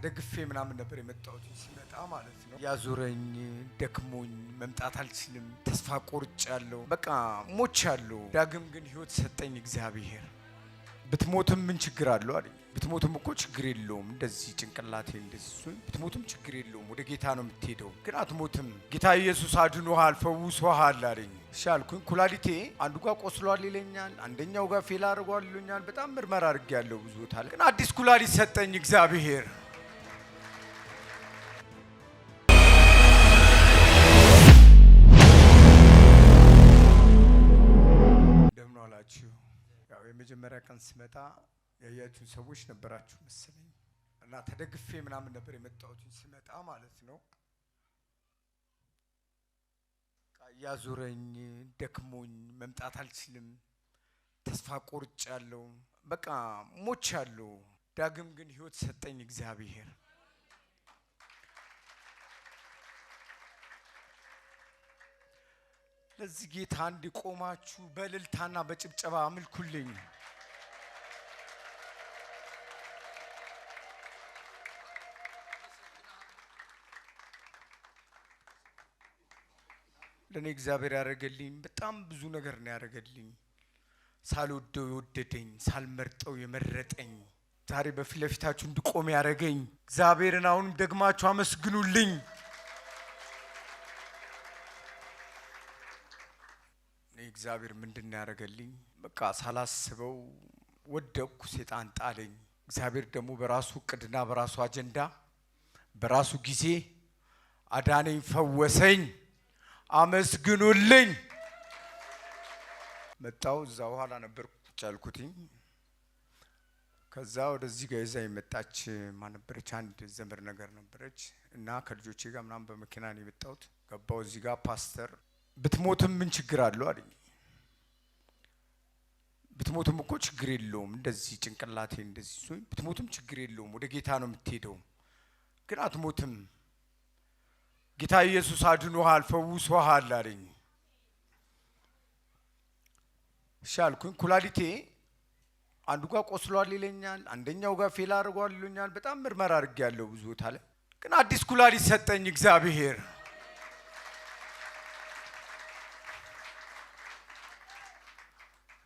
ተደግፌ ምናምን ነበር የመጣሁት ሲመጣ ማለት ነው። ያዙረኝ ደክሞኝ መምጣት አልችልም። ተስፋ ቆርጫለሁ። በቃ ሞቻለሁ። ዳግም ግን ህይወት ሰጠኝ እግዚአብሔር። ብትሞትም ምን ችግር አለው አለኝ። ብትሞትም እኮ ችግር የለውም። እንደዚህ ጭንቅላቴ እንደዚህ ብትሞትም ችግር የለውም። ወደ ጌታ ነው የምትሄደው፣ ግን አትሞትም። ጌታ ኢየሱስ አድኖሃል፣ ፈውሶሃል አለኝ። እሺ አልኩኝ። ኩላሊቴ አንዱ ጋር ቆስሏል ይለኛል፣ አንደኛው ጋር ፌል አድርጓል ይለኛል። በጣም ምርመራ አድርጌያለሁ ብዙ ቦታ ላይ፣ ግን አዲስ ኩላሊት ሰጠኝ እግዚአብሔር። እንደምን ዋላችሁ? ያው የመጀመሪያ ቀን ስመጣ ያያችሁ ሰዎች ነበራችሁ መሰለኝ እና ተደግፌ ምናምን ነበር የመጣሁት ስመጣ ማለት ነው። ያዙረኝ ደክሞኝ መምጣት አልችልም። ተስፋ ቆርጫለሁ። በቃ ሞቻለሁ። ዳግም ግን ህይወት ሰጠኝ እግዚአብሔር። ለዚህ ጌታ እንዲቆማችሁ በእልልታና በጭብጨባ አምልኩልኝ። ለኔ እግዚአብሔር ያደረገልኝ በጣም ብዙ ነገር ነው ያደረገልኝ። ሳልወደው የወደደኝ፣ ሳልመርጠው የመረጠኝ፣ ዛሬ በፊት ለፊታችሁ እንድቆም ያደረገኝ እግዚአብሔርን አሁንም ደግማችሁ አመስግኑልኝ። እግዚአብሔር ምንድነው ያደረገልኝ? በቃ ሳላስበው ወደቅኩ፣ ሰይጣን ጣለኝ። እግዚአብሔር ደግሞ በራሱ እቅድና በራሱ አጀንዳ በራሱ ጊዜ አዳነኝ፣ ፈወሰኝ። አመስግኑልኝ። መጣው እዛ ኋላ ነበር ቁጭ ያልኩትኝ። ከዛ ወደዚህ ጋር ይዛ የመጣች ማን ነበረች? አንድ ዘመድ ነገር ነበረች እና ከልጆቼ ጋር ምናምን በመኪና ነው የመጣሁት። ገባው እዚህ ጋር ፓስተር ብትሞትም ምን ችግር አለው አለኝ። ብትሞትም እኮ ችግር የለውም። እንደዚህ ጭንቅላቴ እንደዚህ ብትሞትም ችግር የለውም። ወደ ጌታ ነው የምትሄደው፣ ግን አትሞትም። ጌታ ኢየሱስ አድኖሃል፣ ፈውሶሃል አለኝ። እሺ አልኩኝ። ኩላሊቴ አንዱ ጋር ቆስሏል ይለኛል፣ አንደኛው ጋር ፌል አድርጓል ይለኛል። በጣም ምርመራ አድርጌያለሁ ብዙ ቦታ ላይ፣ ግን አዲስ ኩላሊት ሰጠኝ እግዚአብሔር።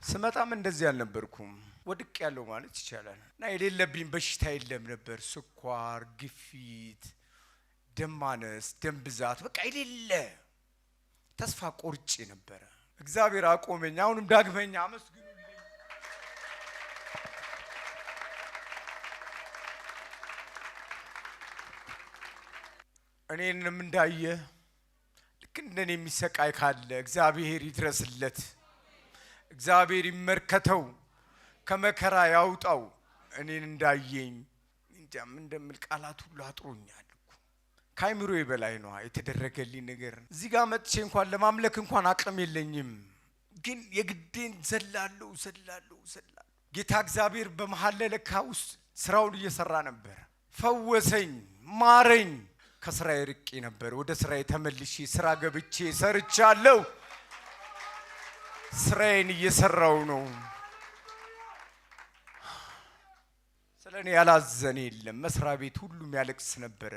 ስመጣም እንደዚህ አልነበርኩም። ወድቅ ያለው ማለት ይቻላል እና የሌለብኝ በሽታ የለም ነበር። ስኳር፣ ግፊት፣ ደም ማነስ፣ ደም ብዛት፣ በቃ የሌለ ተስፋ ቆርጬ ነበረ። እግዚአብሔር አቆመኝ። አሁንም ዳግመኛ አመስግኑልኝ። እኔንም እንዳየ ልክ እንደኔ የሚሰቃይ ካለ እግዚአብሔር ይድረስለት፣ እግዚአብሔር ይመርከተው፣ ከመከራ ያውጣው። እኔን እንዳየኝ እንጃ ምን እንደምል ቃላት ሁሉ አጥሮኛል። ካይምሮዬ በላይ ነው የተደረገልኝ ነገር። እዚህ ጋር መጥቼ እንኳን ለማምለክ እንኳን አቅም የለኝም፣ ግን የግዴን ዘላለሁ። ጌታ እግዚአብሔር በመሐል ለካ ውስጥ ስራውን እየሰራ ነበር። ፈወሰኝ፣ ማረኝ። ከስራዬ ርቄ ነበር፣ ወደ ስራዬ ተመልሼ ስራ ገብቼ ሰርቻለሁ። ስራዬን እየሰራው ነው። ስለኔ ያላዘነ የለም። መስሪያ ቤት ሁሉም ያለቅስ ነበረ፣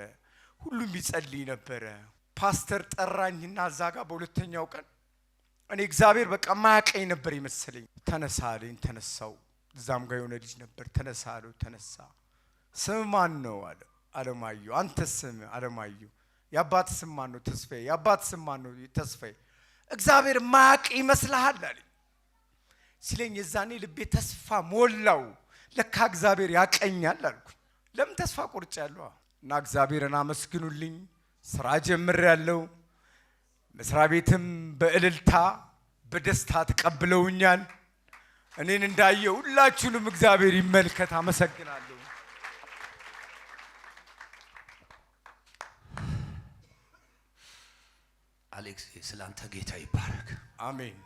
ሁሉም ይጸልይ ነበረ። ፓስተር ጠራኝና እዛ ጋር በሁለተኛው ቀን እኔ እግዚአብሔር በቃ ማያቀኝ ነበር ይመስለኝ። ተነሳ አለኝ። ተነሳው። እዛም ጋር የሆነ ልጅ ነበር። ተነሳ አለው። ተነሳ። ስም ማን ነው አለ። አለማየሁ። አንተ ስም አለማየሁ። የአባት ስም ማን ነው? ተስፋዬ። የአባት ስም ማን ነው? ተስፋዬ። እግዚአብሔር ማያቅ ይመስልሃል አለኝ። ሲለኝ የዛኔ ልቤ ተስፋ ሞላው። ለካ እግዚአብሔር ያቀኛል አልኩኝ። ለምን ተስፋ ቆርጫለሁ እና እግዚአብሔርን አመስግኑልኝ። ስራ ጀምሬያለሁ። መስሪያ ቤትም በእልልታ በደስታ ተቀብለውኛል። እኔን እንዳየው ሁላችሁንም እግዚአብሔር ይመልከት። አመሰግናለሁ። አሌክስ ስላንተ ጌታ ይባረክ። አሜን።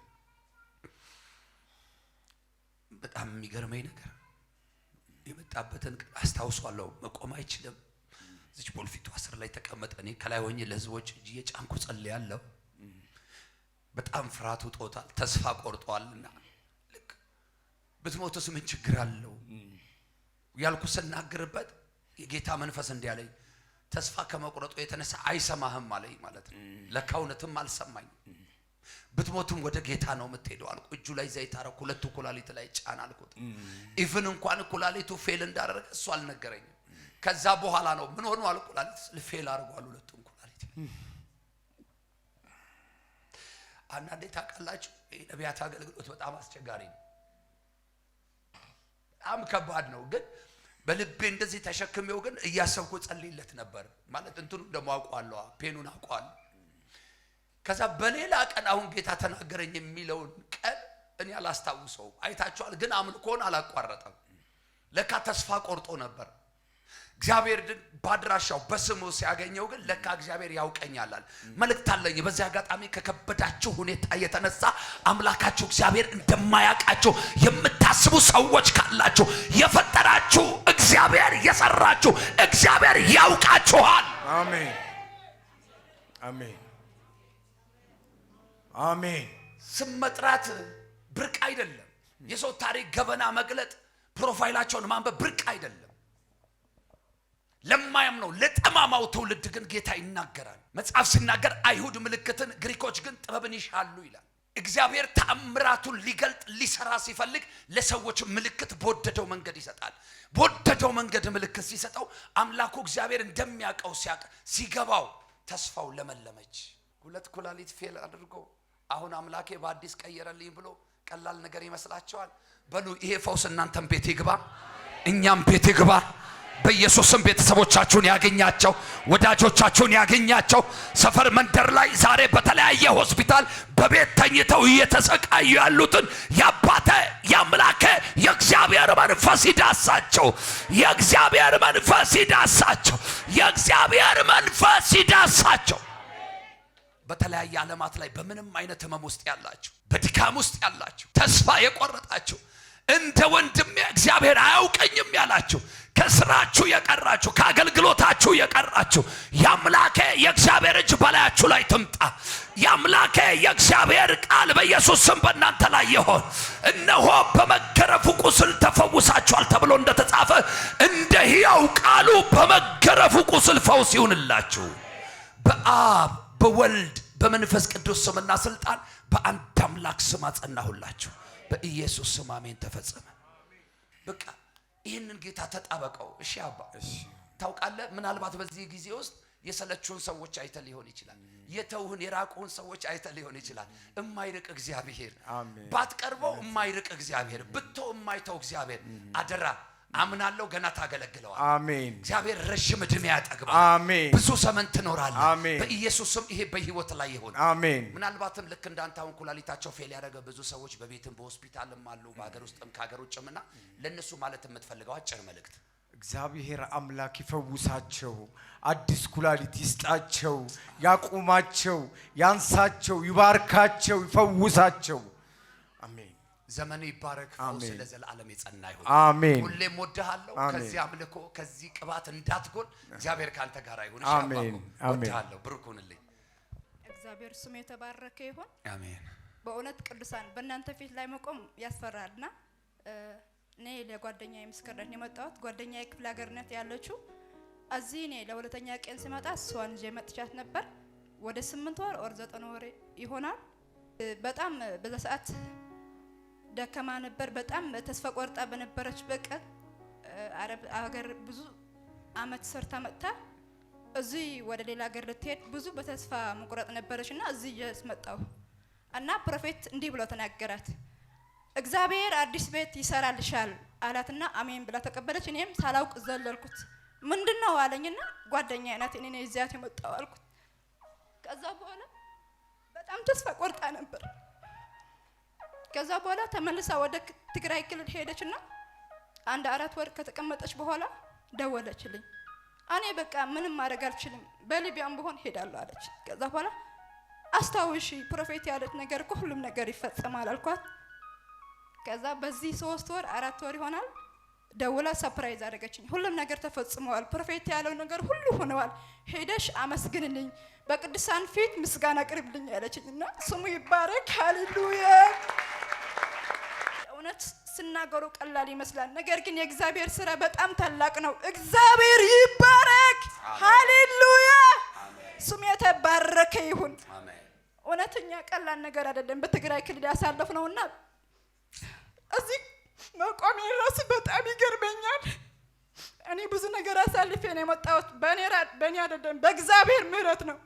በጣም የሚገርመኝ ነገር የመጣበትን አስታውሷለሁ። መቆም አይችልም። እዚህ ፖልፊቱ 10 ላይ ተቀመጠ። እኔ ከላይ ሆኜ ለህዝቦች እጅ የጫንኩ ጸልያለሁ። በጣም ፍርሃት ውጦታል፣ ተስፋ ቆርጧልና ልክ ብትሞትስ ምን ችግር አለው ያልኩ ስናገርበት የጌታ መንፈስ እንዲህ አለኝ ተስፋ ከመቁረጡ የተነሳ አይሰማህም አለኝ ማለት ነው። ለካውነትም አልሰማኝ ብትሞቱም ወደ ጌታ ነው የምትሄደው አልኩ። እጁ ላይ ዘይት አረኩ፣ ሁለቱ ኩላሊት ላይ ጫን አልኩት። ኢቭን እንኳን ኩላሊቱ ፌል እንዳደረገ እሱ አልነገረኝም። ከዛ በኋላ ነው ምን ሆኖ አልኩ ኩላሊት ፌል አድርጓል ሁለቱም ኩላሊት። አንዳንዴ ታውቃላችሁ የነቢያት አገልግሎት በጣም አስቸጋሪ ነው፣ በጣም ከባድ ነው። ግን በልቤ እንደዚህ ተሸክሜው ግን እያሰብኩ ጸልይለት ነበር ማለት እንትኑ ደሞ አውቀዋለሁ፣ ፔኑን አውቀዋለሁ። ከዛ በሌላ ቀን አሁን ጌታ ተናገረኝ የሚለውን ቀን እኔ አላስታውሰው። አይታችኋል። ግን አምልኮን አላቋረጠም። ለካ ተስፋ ቆርጦ ነበር። እግዚአብሔር ግን ባድራሻው በስሙ ሲያገኘው ግን ለካ እግዚአብሔር ያውቀኛል። መልእክት አለኝ በዚህ አጋጣሚ ከከበዳችሁ ሁኔታ የተነሳ አምላካችሁ እግዚአብሔር እንደማያውቃችሁ የምታስቡ ሰዎች ካላችሁ የፈጠራችሁ እግዚአብሔር የሰራችሁ እግዚአብሔር ያውቃችኋል። አሜን አሜን አሜን። ስም መጥራት ብርቅ አይደለም። የሰው ታሪክ ገበና መግለጥ ፕሮፋይላቸውን ማንበብ ብርቅ አይደለም። ለማያምነው ለጠማማው ትውልድ ግን ጌታ ይናገራል። መጽሐፍ ሲናገር አይሁድ ምልክትን ግሪኮች ግን ጥበብን ይሻሉ ይላል። እግዚአብሔር ተአምራቱን ሊገልጥ ሊሰራ ሲፈልግ ለሰዎች ምልክት በወደደው መንገድ ይሰጣል። በወደደው መንገድ ምልክት ሲሰጠው አምላኩ እግዚአብሔር እንደሚያውቀው ሲገባው ተስፋው ለመለመች። ሁለት ኩላሊት ፌል አድርጎ አሁን አምላኬ በአዲስ ቀየረልኝ ብሎ ቀላል ነገር ይመስላችኋል? በሉ ይሄ ፈውስ እናንተም ቤት ይግባ፣ እኛም ቤት ይግባ። በኢየሱስም ቤተሰቦቻችሁን ያገኛቸው፣ ወዳጆቻችሁን ያገኛቸው። ሰፈር መንደር ላይ ዛሬ በተለያየ ሆስፒታል በቤት ተኝተው እየተሰቃዩ ያሉትን ያባተ ያምላከ የእግዚአብሔር መንፈስ ይዳሳቸው። የእግዚአብሔር መንፈስ ይዳሳቸው። የእግዚአብሔር መንፈስ ይዳሳቸው። በተለያየ ዓለማት ላይ በምንም አይነት ህመም ውስጥ ያላችሁ፣ በድካም ውስጥ ያላችሁ፣ ተስፋ የቆረጣችሁ፣ እንደ ወንድሜ እግዚአብሔር አያውቀኝም ያላችሁ፣ ከስራችሁ የቀራችሁ፣ ከአገልግሎታችሁ የቀራችሁ ያምላከ የእግዚአብሔር እጅ በላያችሁ ላይ ትምጣ። ያምላከ የእግዚአብሔር ቃል በኢየሱስ ስም በእናንተ ላይ ይሆን። እነሆ በመገረፉ ቁስል ተፈውሳችኋል ተብሎ እንደተጻፈ እንደ ሕያው ቃሉ በመገረፉ ቁስል ፈውስ ይሁንላችሁ። በአብ በወልድ በመንፈስ ቅዱስ ስምና ስልጣን በአንድ አምላክ ስም አጸናሁላችሁ። በኢየሱስ ስም አሜን። ተፈጸመ። በቃ ይህንን ጌታ ተጣበቀው። እሺ አባ ታውቃለህ፣ ምናልባት በዚህ ጊዜ ውስጥ የሰለቹን ሰዎች አይተ ሊሆን ይችላል። የተውህን የራቁን ሰዎች አይተ ሊሆን ይችላል። እማይርቅ እግዚአብሔር ባትቀርበው፣ እማይርቅ እግዚአብሔር ብትተው፣ እማይተው እግዚአብሔር አደራ አምናለሁ ገና ታገለግለዋል። አሜን። እግዚአብሔር ረጅም ዕድሜ ያጠግባል። አሜን። ብዙ ዘመን ትኖራለህ። አሜን። በኢየሱስም ይሄ በህይወት ላይ ይሁን። አሜን። ምናልባትም ልክ እንዳንተ አሁን ኩላሊታቸው ፌል ያደረገ ብዙ ሰዎች በቤትም በሆስፒታልም አሉ፣ በሀገር ውስጥም ከሀገር ውጭምና ለነሱ ማለት የምትፈልገው አጭር መልእክት እግዚአብሔር አምላክ ይፈውሳቸው፣ አዲስ ኩላሊት ይስጣቸው፣ ያቁማቸው፣ ያንሳቸው፣ ይባርካቸው፣ ይፈውሳቸው። አሜን። ዘመኑ ይባረክ። ፈውስ ለዘላለም የጸና ይሁን። አሜን። ሁሌም ወድሃለሁ። ከዚህ አምልኮ ከዚህ ቅባት እንዳትጎል እግዚአብሔር ካንተ ጋር ይሁን። አሜን። ወድሃለሁ። ብሩክ ሁንልኝ። እግዚአብሔር ስሙ የተባረከ ይሁን። አሜን። በእውነት ቅዱሳን በእናንተ ፊት ላይ መቆም ያስፈራልና እኔ ለጓደኛዬ ምስክር ነኝ የመጣሁት። ጓደኛዬ ክፍለ ሀገር ናት ያለችው። እዚህ እኔ ለሁለተኛ ቀን ሲመጣ እሷን ይዤ መጥቻት ነበር። ወደ 8 ወር ኦር 9 ወር ይሆናል። በጣም በዛ ሰዓት ደከማ ነበር። በጣም ተስፋ ቆርጣ በነበረች በቀን አረብ ሀገር ብዙ አመት ሰርታ መጣ። እዚህ ወደ ሌላ ሀገር ልትሄድ ብዙ በተስፋ መቁረጥ ነበረችና እዚህ መጣሁ እና ፕሮፌት እንዲህ ብሎ ተናገራት። እግዚአብሔር አዲስ ቤት ይሰራልሻል አላትና አሜን ብላ ተቀበለች። እኔም ሳላውቅ ዘለልኩት። ምንድነው አለኝና ጓደኛዬ ናት እኔ ነኝ እዚያት የመጣው አልኩት። ከዛ በኋላ በጣም ተስፋ ቆርጣ ነበር። ከዛ በኋላ ተመልሳ ወደ ትግራይ ክልል ሄደችና 4 ወር ከተቀመጠች በኋላ ደወለችልኝ። እኔ በቃ ምንም ማድረግ አልችልም፣ በሊቢያም ቢሆን ሄዳለሁ አለች። ከዛ በኋላ አስታውሺ ፕሮፌት ያለት ነገር እኮ ሁሉም ነገር ይፈጸማል አልኳት። ከዛ በዚህ 3 ወር 4 ወር ይሆናል ደውላ ሰርፕራይዝ አደረገችኝ። ሁሉም ነገር ተፈጽሟል፣ ፕሮፌት ያለው ነገር ሁሉ ሆነዋል፣ ሄደሽ አመስግንልኝ፣ በቅዱሳን ፊት ምስጋና አቅርብልኝ ያለችኝና ስሙ ይባረክ። ሃሌሉያ። እውነት ስናገሩ ቀላል ይመስላል፣ ነገር ግን የእግዚአብሔር ስራ በጣም ታላቅ ነው። እግዚአብሔር ይባረክ። ሃሌሉያ። ስሙ የተባረከ ይሁን። እውነተኛ ቀላል ነገር አይደለም። በትግራይ ክልል ያሳለፍነውና እዚህ መቆሜ ራሱ በጣም ይገርመኛል። እኔ ብዙ ነገር አሳልፌ ነው የመጣሁት። በእኔ አይደለም በእግዚአብሔር ምሕረት ነው።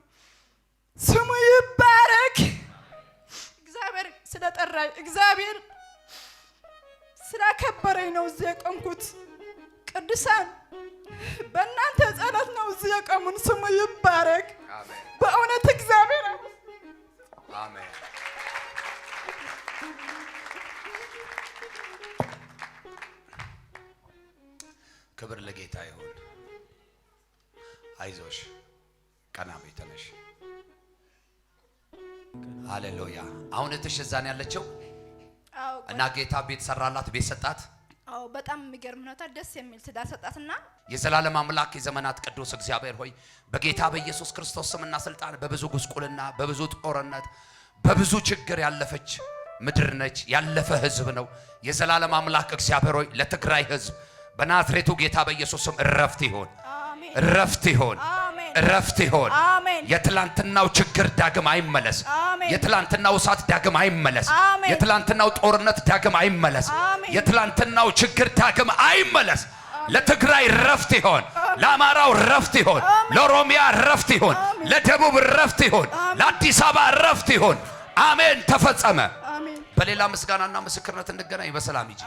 ስሙ ይባረክ። እግዚአብሔር ስለጠራኝ እግዚአብሔር ስላከበረኝ ነው እዚህ የቆምኩት። ቅዱሳን በእናንተ ጸሎት ነው እዚህ የቆሙን። ስሙ ይባረክ። በእውነት እግዚአብሔር አሜን። ክብር ለጌታ ይሁን። አይዞሽ፣ ቀና በይ፣ ተነሽ። ሃሌሉያ። አሁን እትሽ እዛ ነው ያለችው እና ጌታ ቤት ሰራላት፣ ቤት ሰጣት። አዎ በጣም የሚገርም ነው። ደስ የሚል ትዳር ሰጣትና የዘላለም አምላክ የዘመናት ቅዱስ እግዚአብሔር ሆይ በጌታ በኢየሱስ ክርስቶስ ስምና ስልጣን በብዙ ጉስቁልና፣ በብዙ ጦርነት፣ በብዙ ችግር ያለፈች ምድር ነች፣ ያለፈ ህዝብ ነው። የዘላለም አምላክ እግዚአብሔር ሆይ ለትግራይ ህዝብ በናዝሬቱ ጌታ በኢየሱስ ስም እረፍት ይሁን፣ እረፍት ይሁን፣ እረፍት ይሁን። የትላንትናው ችግር ዳግም አይመለስ። የትላንትናው እሳት ዳግም አይመለስ። የትላንትናው ጦርነት ዳግም አይመለስ። የትላንትናው ችግር ዳግም አይመለስ። ለትግራይ ረፍት ይሁን፣ ለአማራው ረፍት ይሁን፣ ለኦሮሚያ ረፍት ይሁን፣ ለደቡብ ረፍት ይሁን፣ ለአዲስ አበባ ረፍት ይሁን። አሜን። ተፈጸመ። በሌላ ምስጋናና ምስክርነት እንገናኝ። በሰላም ሂጂ።